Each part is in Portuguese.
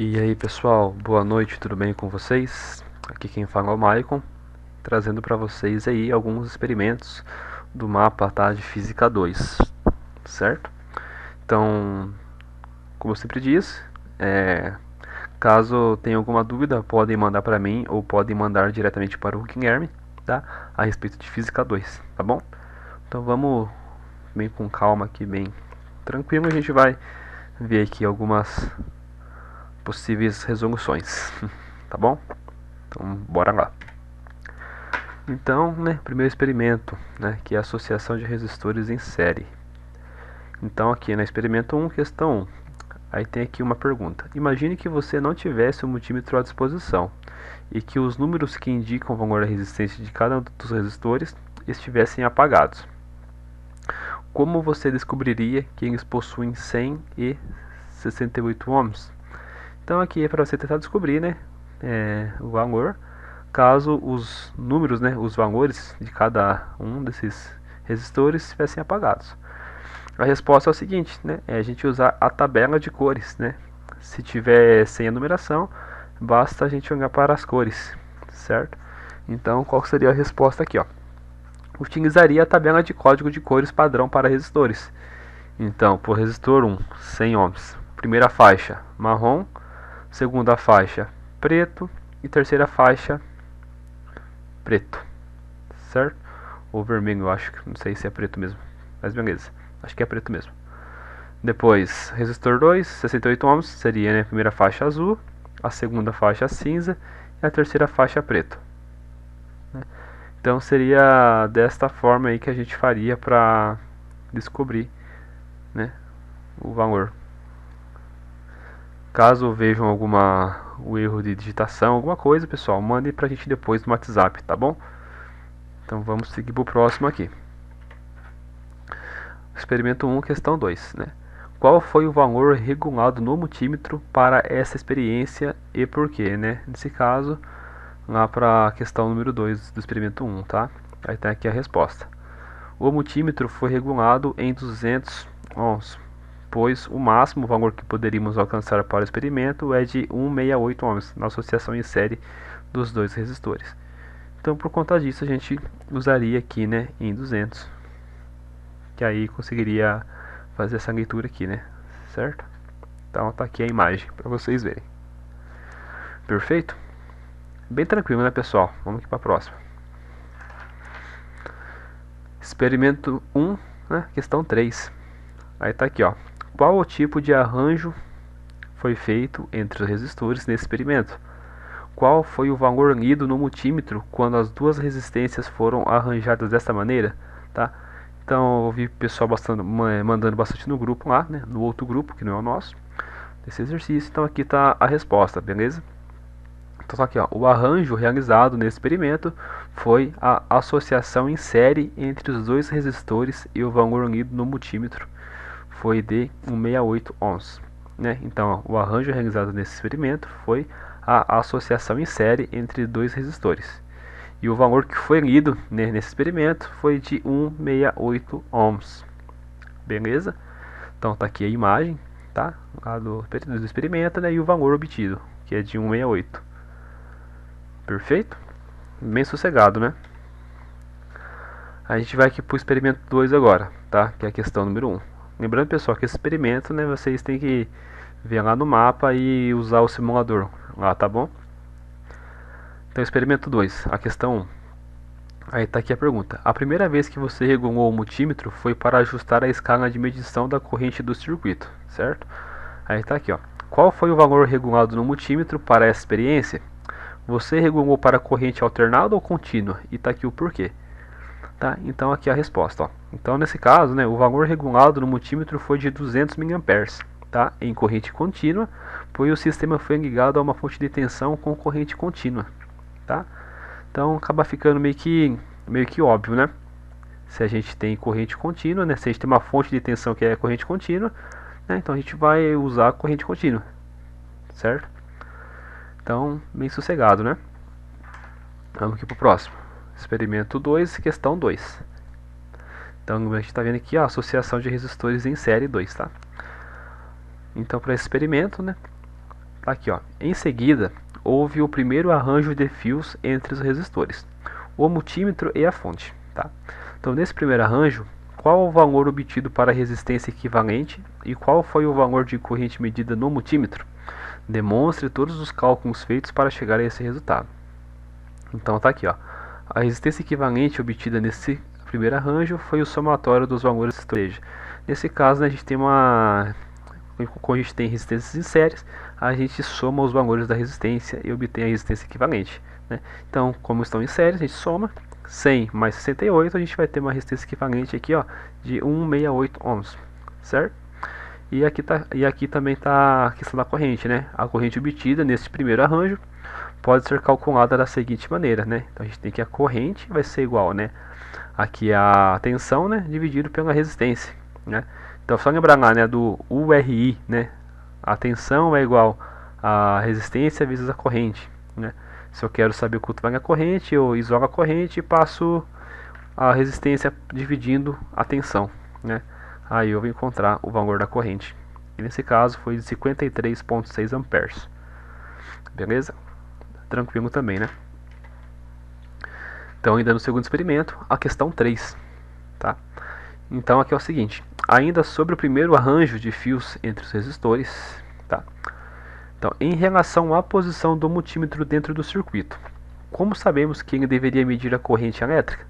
E aí pessoal, boa noite, tudo bem com vocês? Aqui quem fala é o Maicon, trazendo para vocês aí alguns experimentos do mapa, tá, de Física 2, certo? Então, como eu sempre disse, caso tenha alguma dúvida, podem mandar para mim ou podem mandar diretamente para o Guilherme, tá? A respeito de Física 2, tá bom? Então vamos bem com calma aqui, bem tranquilo, a gente vai ver aqui algumas possíveis resoluções, tá bom? Então, bora lá. Então, primeiro experimento, que é a associação de resistores em série. Então, aqui no experimento 1, questão 1, aí tem aqui uma pergunta. Imagine que você não tivesse um multímetro à disposição e que os números que indicam o valor da resistência de cada um dos resistores estivessem apagados. Como você descobriria que eles possuem 100 e 68 ohms? Então, aqui é para você tentar descobrir, o valor caso os números, os valores de cada um desses resistores estivessem apagados. A resposta é o seguinte, é a gente usar a tabela de cores, Se tiver sem a numeração, basta a gente olhar para as cores, certo? Então, qual seria a resposta aqui, ó? Utilizaria a tabela de código de cores padrão para resistores. Então, por resistor 1, 100 ohms, primeira faixa marrom, segunda faixa preto e terceira faixa preto, certo? Ou vermelho, eu acho, não sei se é preto mesmo, mas beleza, acho que é preto mesmo. Depois, resistor 2, 68 ohms, seria a primeira faixa azul, a segunda faixa cinza e a terceira faixa preto. Então seria desta forma aí que a gente faria para descobrir, o valor. Caso vejam o erro de digitação, alguma coisa, pessoal, mande pra gente depois no WhatsApp, tá bom? Então vamos seguir pro próximo aqui. Experimento 1, questão 2, Qual foi o valor regulado no multímetro para essa experiência e por quê, Nesse caso, lá para a questão número 2 do experimento 1, tá? Aí tá aqui a resposta. O multímetro foi regulado em 200 ohms, pois o máximo valor que poderíamos alcançar para o experimento é de 168 ohms na associação em série dos dois resistores. Então, por conta disso, a gente usaria aqui, em 200, que aí conseguiria fazer essa leitura aqui, certo? Então, tá aqui a imagem para vocês verem. Perfeito? Bem tranquilo, pessoal? Vamos aqui para a próxima. Experimento 1, questão 3. Aí tá aqui, ó. Qual o tipo de arranjo foi feito entre os resistores nesse experimento? Qual foi o valor lido no multímetro quando as duas resistências foram arranjadas desta maneira? Tá? Então eu vi o pessoal mandando bastante no grupo lá, no outro grupo, que não é o nosso, desse exercício. Então aqui está a resposta, beleza? Então tá aqui, ó, o arranjo realizado nesse experimento foi a associação em série entre os dois resistores e o valor lido no multímetro foi de 168 ohms. Então, ó, o arranjo realizado nesse experimento foi a associação em série entre dois resistores. E o valor que foi lido nesse experimento foi de 168 ohms. Beleza? Então tá aqui a imagem, tá? Lá do experimento, e o valor obtido, que é de 168. Perfeito? Bem sossegado, A gente vai aqui para o experimento 2 agora, tá? Que é a questão número 1. Lembrando, pessoal, que esse experimento, vocês têm que ver lá no mapa e usar o simulador lá, tá bom? Então, experimento 2, a questão 1. Aí está aqui a pergunta. A primeira vez que você regulou o multímetro foi para ajustar a escala de medição da corrente do circuito, certo? Aí está aqui, ó. Qual foi o valor regulado no multímetro para essa experiência? Você regulou para corrente alternada ou contínua? E está aqui o porquê. Tá? Então aqui a resposta. Ó. Então nesse caso, o valor regulado no multímetro foi de 200 mA, tá? Em corrente contínua, pois o sistema foi ligado a uma fonte de tensão com corrente contínua. Tá? Então acaba ficando meio que óbvio, Se a gente tem corrente contínua, se a gente tem uma fonte de tensão que é corrente contínua, então a gente vai usar a corrente contínua, certo? Então, bem sossegado, Vamos aqui para o próximo. Experimento 2, questão 2. Então, a gente está vendo aqui a associação de resistores em série 2, tá? Então, para esse experimento, Tá aqui, ó. Em seguida, houve o primeiro arranjo de fios entre os resistores, o multímetro e a fonte. Tá? Então, nesse primeiro arranjo, qual o valor obtido para a resistência equivalente e qual foi o valor de corrente medida no multímetro? Demonstre todos os cálculos feitos para chegar a esse resultado. Então, tá aqui, ó. A resistência equivalente obtida nesse primeiro arranjo foi o somatório dos valores de storage. Nesse caso, né, a gente tem quando a gente tem resistências em séries, a gente soma os valores da resistência e obtém a resistência equivalente, né? Então, como estão em séries, a gente soma 100 mais 68, a gente vai ter uma resistência equivalente aqui, ó, de 168 ohms, certo? E aqui também está a questão da corrente, né? A corrente obtida nesse primeiro arranjo pode ser calculada da seguinte maneira, né? Então a gente tem que a corrente vai ser igual, né? Aqui a tensão, né? Dividido pela resistência, né? Então só lembrar lá, né? Do URI, né? A tensão é igual a resistência vezes a corrente, né? Se eu quero saber quanto vale a corrente, eu isolo a corrente e passo a resistência dividindo a tensão, né? Aí eu vou encontrar o valor da corrente. E nesse caso foi de 53,6 amperes. Beleza? Tranquilo também, né? Então, ainda no segundo experimento, a questão 3. Tá? Então, aqui é o seguinte. Ainda sobre o primeiro arranjo de fios entre os resistores. Tá? Então, em relação à posição do multímetro dentro do circuito, como sabemos que ele deveria medir a corrente elétrica?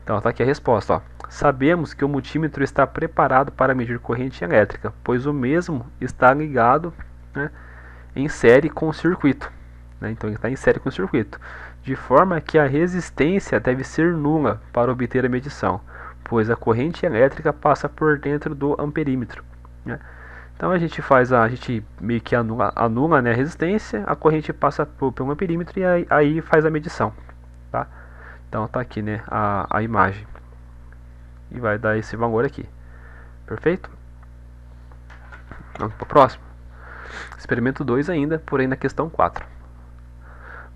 Então, está aqui a resposta. Ó. Sabemos que o multímetro está preparado para medir corrente elétrica, pois o mesmo está ligado, né, em série com o circuito. Né? Então, ele está em série com o circuito, de forma que a resistência deve ser nula para obter a medição, pois a corrente elétrica passa por dentro do amperímetro. Né? Então, a gente meio que anula, né, a resistência, a corrente passa pelo amperímetro e aí faz a medição. Tá? Então tá aqui, né, a imagem. E vai dar esse valor aqui. Perfeito? Vamos para o próximo. Experimento 2 ainda, porém na questão 4.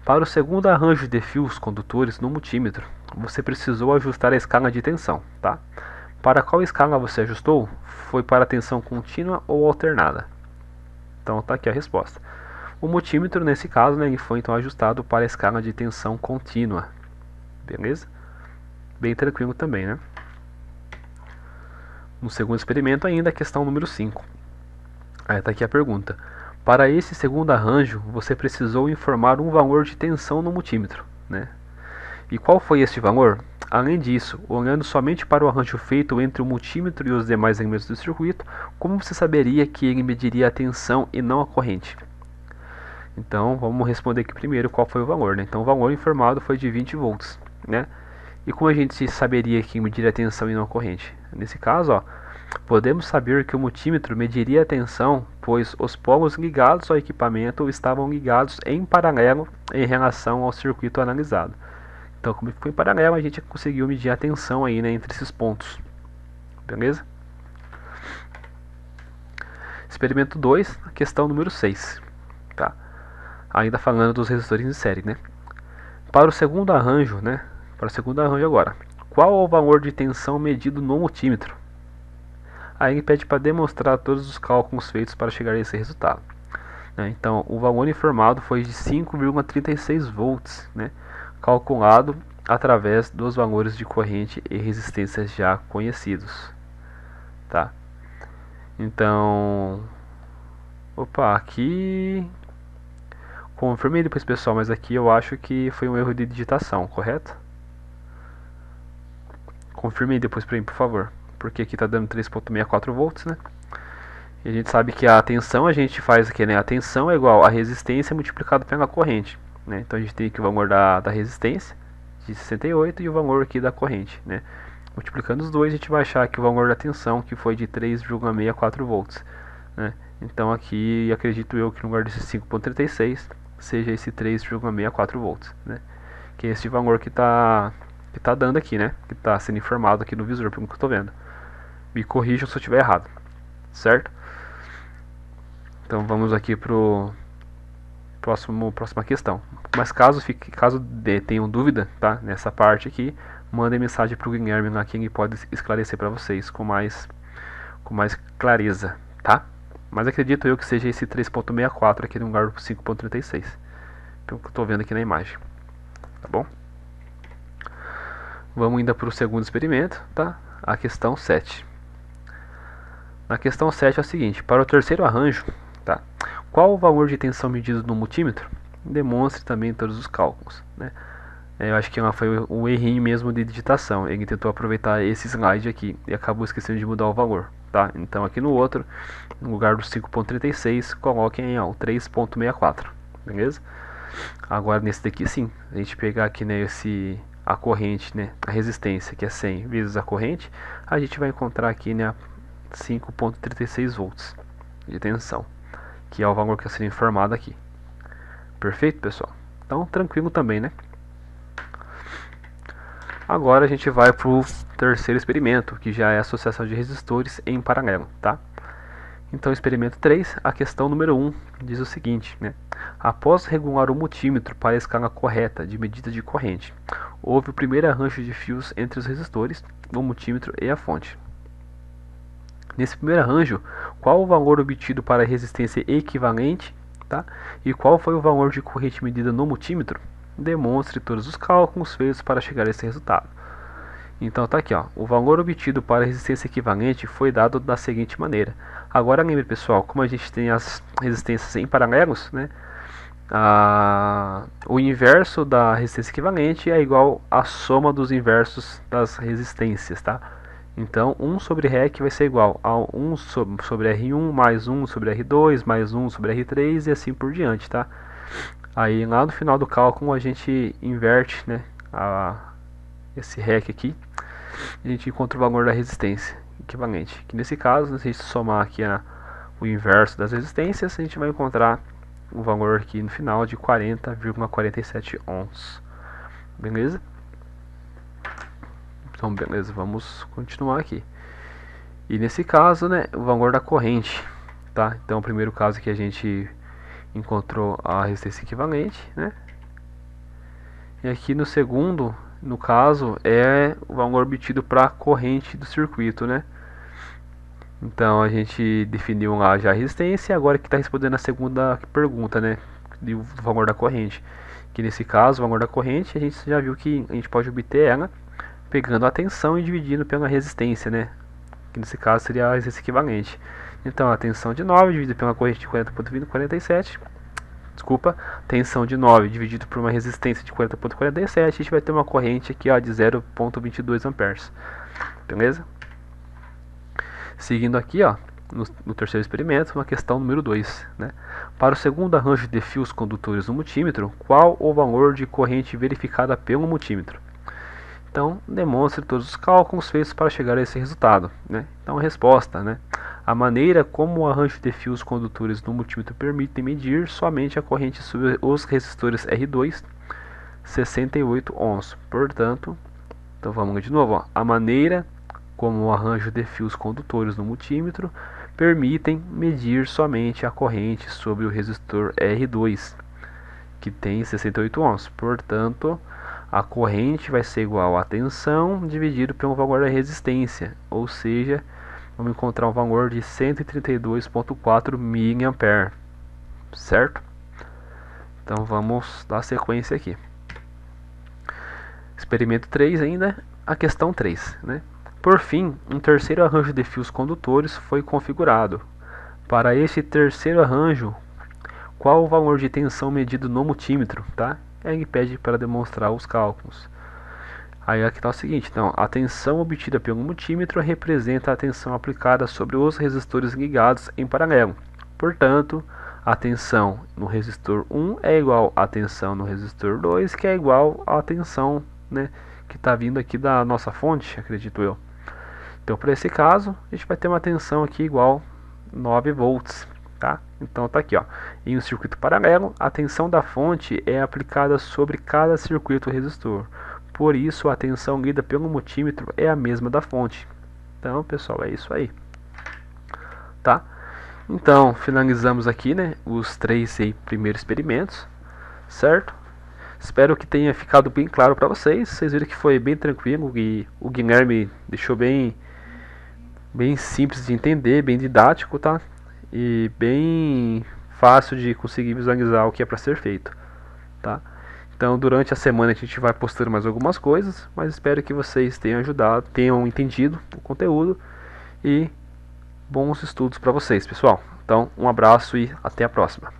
Para o segundo arranjo de fios condutores no multímetro, você precisou ajustar a escala de tensão. Tá? Para qual escala você ajustou? Foi para a tensão contínua ou alternada? Então tá aqui a resposta. O multímetro, nesse caso, né, ele foi então ajustado para a escala de tensão contínua. Beleza? Bem tranquilo também, né? No segundo experimento ainda, a questão número 5. Aí está aqui a pergunta. Para esse segundo arranjo, você precisou informar um valor de tensão no multímetro, né? E qual foi este valor? Além disso, olhando somente para o arranjo feito entre o multímetro e os demais elementos do circuito, como você saberia que ele mediria a tensão e não a corrente? Então, vamos responder aqui primeiro qual foi o valor, né? Então, o valor informado foi de 20 volts, né? E como a gente saberia que mediria a tensão e não a corrente? Nesse caso, ó, podemos saber que o multímetro mediria a tensão, pois os polos ligados ao equipamento estavam ligados em paralelo em relação ao circuito analisado. Então, como ficou em paralelo, a gente conseguiu medir a tensão aí, né, entre esses pontos. Beleza? Experimento 2, questão número 6. Tá? Ainda falando dos resistores em série, né? Para o segundo arranjo, né? Para o segundo arranjo agora. Qual é o valor de tensão medido no multímetro? Aí ele pede para demonstrar todos os cálculos feitos para chegar a esse resultado. Né? Então, o valor informado foi de 5,36 volts, né? Calculado através dos valores de corrente e resistências já conhecidos. Tá? Então, opa, aqui confirmei depois, pessoal, mas aqui eu acho que foi um erro de digitação, correto? Confirme aí depois para mim, por favor. Porque aqui está dando 3,64 volts, né? E a gente sabe que a tensão a gente faz aqui, né? A tensão é igual a resistência multiplicado pela corrente, né? Então a gente tem aqui o valor da resistência de 68 e o valor aqui da corrente, né? Multiplicando os dois, a gente vai achar aqui o valor da tensão, que foi de 3,64 volts, né? Então aqui, acredito eu que no lugar desse 5,36 seja esse 3,64 volts, né? Que é esse valor que está dando aqui, né? Que está sendo informado aqui no visor, pelo que eu estou vendo. Me corrijam se eu estiver errado, certo? Então vamos aqui pro próxima questão. Mas caso tenham dúvida, tá? Nessa parte aqui, mandem mensagem para o Guilherme lá que ele pode esclarecer para vocês com mais clareza, tá? Mas acredito eu que seja esse 3.64 aqui no lugar do 5.36, pelo que eu estou vendo aqui na imagem, tá bom? Vamos ainda para o segundo experimento, tá? A questão 7. Na questão 7 é o seguinte: para o terceiro arranjo, tá? Qual o valor de tensão medido no multímetro? Demonstre também todos os cálculos, né? Eu acho que foi um errinho mesmo de digitação. Ele tentou aproveitar esse slide aqui e acabou esquecendo de mudar o valor, tá? Então aqui no outro, no lugar do 5.36, coloquem o 3.64, beleza? Agora nesse daqui sim, a gente pegar aqui, né, a corrente, né, a resistência, que é 100 vezes a corrente, a gente vai encontrar aqui, né, 5.36 volts de tensão, que é o valor que está sendo informado aqui. Perfeito, pessoal? Então tranquilo também, né? Agora a gente vai para o terceiro experimento, que já é a associação de resistores em paralelo, tá? Então, experimento 3, a questão número 1 diz o seguinte, né? Após regular o multímetro para a escala correta de medida de corrente, houve o primeiro arranjo de fios entre os resistores, o multímetro e a fonte. Nesse primeiro arranjo, qual o valor obtido para a resistência equivalente, tá? E qual foi o valor de corrente medida no multímetro? Demonstre todos os cálculos feitos para chegar a esse resultado. Então tá aqui, ó, o valor obtido para a resistência equivalente foi dado da seguinte maneira. Agora lembre, pessoal, como a gente tem as resistências em paralelos, né? O inverso da resistência equivalente é igual à soma dos inversos das resistências, tá? Então 1 sobre REC vai ser igual a 1 sobre R1 mais 1 sobre R2 mais 1 sobre R3 e assim por diante, tá? Aí lá no final do cálculo a gente inverte, né, esse REC aqui, e a gente encontra o valor da resistência equivalente, que nesse caso, se a gente somar aqui o inverso das resistências, a gente vai encontrar o valor aqui no final de 40,47 ohms. Beleza? Então beleza, vamos continuar aqui. E nesse caso, né, o valor da corrente, tá? Então o primeiro caso que a gente encontrou a resistência equivalente, né? E aqui no segundo, no caso, é o valor obtido para a corrente do circuito, né? Então a gente definiu lá já a resistência, agora que está respondendo a segunda pergunta, né? Do valor da corrente. Que nesse caso, o valor da corrente, a gente já viu que a gente pode obter ela pegando a tensão e dividindo pela resistência, né? Que nesse caso seria a resistência equivalente. Então a tensão de 9 dividido pela corrente de 40,47, desculpa, tensão de 9 dividido por uma resistência de 40,47, a gente vai ter uma corrente aqui, ó, de 0,22 amperes. Beleza? Seguindo aqui, ó, no terceiro experimento, uma questão número 2, né? Para o segundo arranjo de fios condutores no multímetro, qual o valor de corrente verificada pelo multímetro? Então, demonstre todos os cálculos feitos para chegar a esse resultado, né? Então, a resposta, né? A maneira como o arranjo de fios condutores no multímetro permite medir somente a corrente sobre os resistores R2, 68 ohms. Portanto, então vamos de novo, ó. A maneira como o arranjo de fios condutores no multímetro permitem medir somente a corrente sobre o resistor R2, que tem 68 ohms. Portanto, a corrente vai ser igual à tensão dividido pelo valor da resistência, ou seja, vamos encontrar um valor de 132,4 mA, certo? Então vamos dar sequência aqui. Experimento 3 ainda, a questão 3, né? Por fim, um terceiro arranjo de fios condutores foi configurado. Para este terceiro arranjo, qual o valor de tensão medido no multímetro, tá? Ele pede para demonstrar os cálculos. Aí aqui está o seguinte, então, a tensão obtida pelo multímetro representa a tensão aplicada sobre os resistores ligados em paralelo. Portanto, a tensão no resistor 1 é igual à tensão no resistor 2, que é igual à tensão, né, que está vindo aqui da nossa fonte, acredito eu. Então, para esse caso, a gente vai ter uma tensão aqui igual 9 volts. Tá? Então tá aqui, ó. Em um circuito paralelo, a tensão da fonte é aplicada sobre cada circuito resistor. Por isso, a tensão lida pelo multímetro é a mesma da fonte. Então, pessoal, é isso aí. Tá? Então, finalizamos aqui, né, os 3 primeiros experimentos, certo? Espero que tenha ficado bem claro para vocês. Vocês viram que foi bem tranquilo e o Guilherme deixou bem simples de entender, bem didático, tá? e bem fácil de conseguir visualizar o que é para ser feito, tá? Então durante a semana a gente vai postando mais algumas coisas, mas espero que vocês tenham ajudado, tenham entendido o conteúdo e bons estudos para vocês, pessoal. Então um abraço e até a próxima.